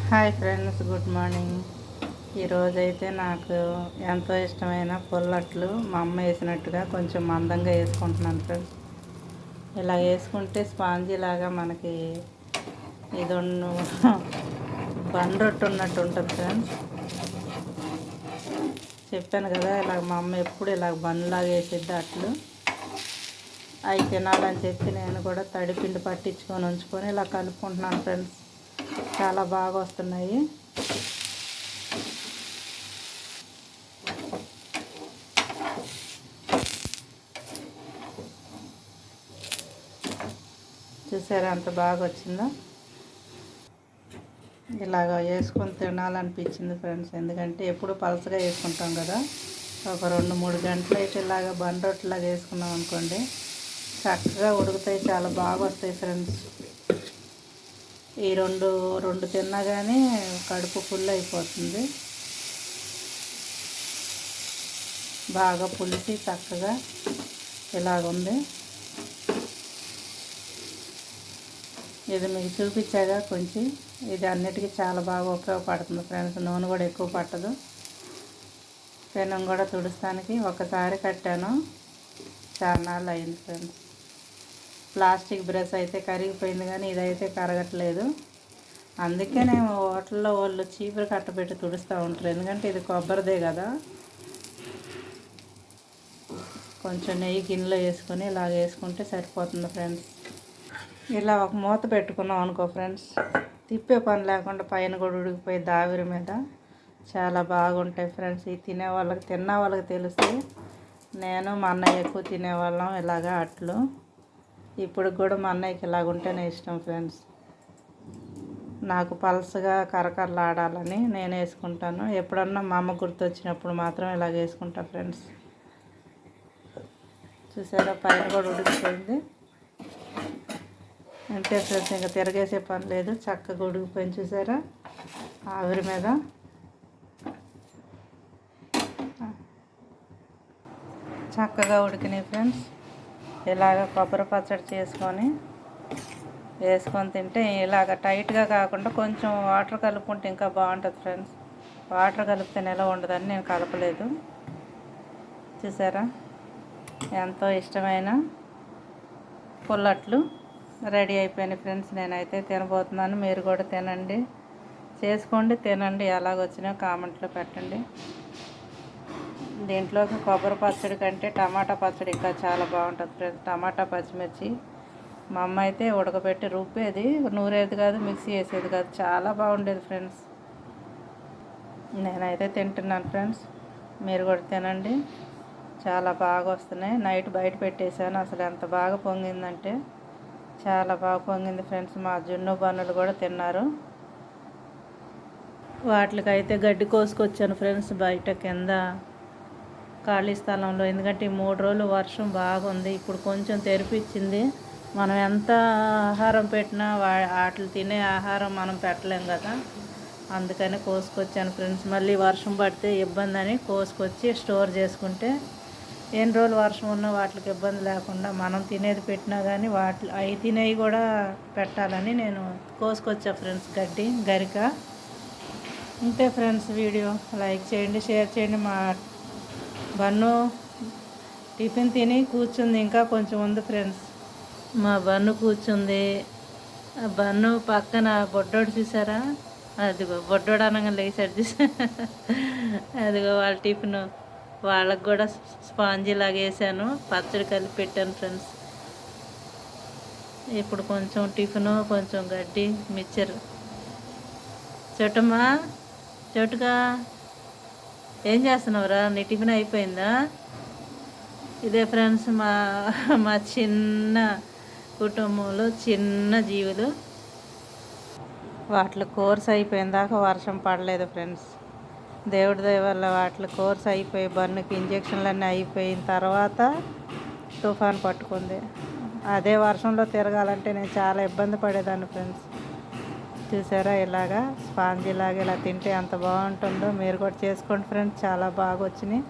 Hi friends, good morning. ఈరోజైతే నాకు ఎంతో ఇష్టమైన పుల్లట్లు మా అమ్మ వేసినట్టుగా కొంచెం మందంగా వేసుకుంటున్నాను ఫ్రెండ్స్. ఇలా వేసుకుంటే స్పాంజీ లాగా మనకి ఇది బన్ రొట్టె ఉన్నట్టు ఉంటుంది ఫ్రెండ్స్. చెప్పాను కదా, ఇలాగ మా అమ్మ ఎప్పుడు ఇలాగ బన్లాగా వేసిద్ది అట్లు. అవి తినాలని చెప్పి నేను కూడా తడిపిండి పట్టించుకొని ఉంచుకొని ఇలా కలుపుకుంటున్నాను ఫ్రెండ్స్. చాలా బాగా వస్తున్నాయి. చూసారా ఎంత బాగా వచ్చిందో. ఇలాగ వేసుకొని తినాలనిపించింది ఫ్రెండ్స్. ఎందుకంటే ఎప్పుడు పలసగా వేసుకుంటాం కదా, ఒక 2-3 గంటలు అయితే ఇలాగ బన్ రొట్టెలాగా వేసుకున్నాం అనుకోండి, చక్కగా ఉడుకుతాయి, చాలా బాగా వస్తాయి ఫ్రెండ్స్. ఈ రెండు తిన్నా కానీ కడుపు ఫుల్ అయిపోతుంది. బాగా పులిసి చక్కగా ఇలాగుంది. ఇది మీకు చూపించాగా కొంచెం. ఇది అన్నిటికీ చాలా బాగా ఉపయోగపడుతుంది ఫ్రెండ్స్. నూనె కూడా ఎక్కువ పట్టదు. పెనం కూడా తుడుస్తానికి ఒకసారి కట్టాను, చాలా నాళ్ళు అయింది ఫ్రెండ్స్. ప్లాస్టిక్ బ్రష్ అయితే కరిగిపోయింది, కానీ ఇదైతే కరగట్లేదు. అందుకే నేను హోటల్లో వాళ్ళు చీపురు కట్టబెట్టి తుడుస్తూ ఉంటారు, ఎందుకంటే ఇది కొబ్బరిదే కదా. కొంచెం నెయ్యి గిన్నెలో వేసుకొని ఇలాగ వేసుకుంటే సరిపోతుంది ఫ్రెండ్స్. ఇలా ఒక మూత పెట్టుకున్నాం అనుకో ఫ్రెండ్స్, తిప్పే పని లేకుండా పైన కూడా ఉడికిపోయి ఆవిరి మీద చాలా బాగుంటాయి ఫ్రెండ్స్. ఈ తిన్న వాళ్ళకి తెలుస్తాయి. నేను మా అన్నయ్య ఎక్కువ తినేవాళ్ళం ఇలాగా అట్లు. ఇప్పుడు కూడా మా అన్నయ్యకి ఇలాగ ఉంటేనే ఇష్టం ఫ్రెండ్స్. నాకు పలసగా కరకరలాడాలని నేను వేసుకుంటాను. ఎప్పుడన్నా మా అమ్మ గుర్తొచ్చినప్పుడు మాత్రం ఇలాగ వేసుకుంటా ఫ్రెండ్స్. చూసారా, పైన కూడా ఉడికిపోయింది. అంతే ఫ్రెండ్స్, ఇంకా తిరగేసే పని లేదు, చక్కగా ఉడికిపోయింది. చూసారా ఆవిరి మీద. చక్కగా ఉడికినాయి ఫ్రెండ్స్. ఇలాగ కొబ్బరి పచ్చడి వేసుకొని తింటే ఇలాగ టైట్గా కాకుండా కొంచెం వాటర్ కలుపుకుంటే ఇంకా బాగుంటుంది ఫ్రెండ్స్. వాటర్ కలిపితే నిలవ ఉండదని నేను కలపలేదు. చూసారా, ఎంతో ఇష్టమైన పుల్లట్లు రెడీ అయిపోయినాయి ఫ్రెండ్స్. నేనైతే తినబోతున్నాను, మీరు కూడా తినండి, చేసుకోండి, తినండి. ఎలాగొచ్చినా కామెంట్లో పెట్టండి. దీంట్లోకి కొబ్బరి పచ్చడి కంటే టమాటా పచ్చడి ఇంకా చాలా బాగుంటుంది ఫ్రెండ్స్. టమాటా పచ్చిమిర్చి మా అమ్మ అయితే ఉడకబెట్టి రుబ్బేది, నూరేది కాదు, మిక్సీ వేసేది కాదు, చాలా బాగుండేది ఫ్రెండ్స్. నేనైతే తింటున్నాను ఫ్రెండ్స్, మీరు కూడా తినండి. చాలా బాగా వస్తున్నాయి. నైట్ బయట పెట్టేశాను, అసలు ఎంత బాగా పొంగిందంటే చాలా బాగా పొంగింది ఫ్రెండ్స్. మా జున్ను బన్నులు కూడా తిన్నారు. వాటికైతే గడ్డి కోసుకొచ్చాను ఫ్రెండ్స్, బయట కింద ఖాళీ స్థలంలో. ఎందుకంటే ఈ 3 రోజులు వర్షం బాగుంది. ఇప్పుడు కొంచెం తెరిపించింది. మనం ఎంత ఆహారం పెట్టినా వాటిని తినే ఆహారం మనం పెట్టలేం కదా, అందుకని కోసుకొచ్చాను ఫ్రెండ్స్. మళ్ళీ వర్షం పడితే ఇబ్బంది అని కోసుకొచ్చి స్టోర్ చేసుకుంటే ఎన్ని రోజులు వర్షం ఉన్నా వాటికి ఇబ్బంది లేకుండా మనం తినేది పెట్టినా కానీ అవి తినేవి కూడా పెట్టాలని నేను కోసుకొచ్చా ఫ్రెండ్స్, గరిక. అంతే ఫ్రెండ్స్, వీడియో లైక్ చేయండి, షేర్ చేయండి. మా బన్ను టిఫిన్ తిని కూర్చుంది, ఇంకా కొంచెం ఉంది ఫ్రెండ్స్. మా బన్ను కూర్చుంది. ఆ బన్ను పక్కన బొడ్డోడు చూసారా, అదిగో బొడ్డోడు అనగా లేచాడు చూసా. అదిగో వాళ్ళ టిఫిన్, వాళ్ళకు కూడా స్పాంజీ లాగా వేసాను, పచ్చడి కలిపి పెట్టాను ఫ్రెండ్స్. ఇప్పుడు కొంచెం టిఫిను, కొంచెం గడ్డి, మిక్చర్. చోటమ్మా, చోటుగా ఏం చేస్తున్నావురా, నీ టిఫిన్ అయిపోయిందా? ఇదే ఫ్రెండ్స్ మా చిన్న కుటుంబంలో చిన్న జీవులు. వాటి కోర్స్ అయిపోయిన దాకా వర్షం పడలేదు ఫ్రెండ్స్. దేవుడి దయ వల్ల వాటి కోర్స్ అయిపోయి బన్నుకి ఇంజక్షన్లన్నీ అయిపోయిన తర్వాత తుఫాన్ పట్టుకుంది. అదే వర్షంలో తిరగాలంటే నేను చాలా ఇబ్బంది పడేదాన్ని ఫ్రెండ్స్. చూసారా, ఇలాగా స్పాంజీ లాగా ఇలా తింటే ఎంత బాగుంటుందో. మీరు కూడా చేసుకోండి ఫ్రెండ్స్, చాలా బాగా వచ్చినాయి.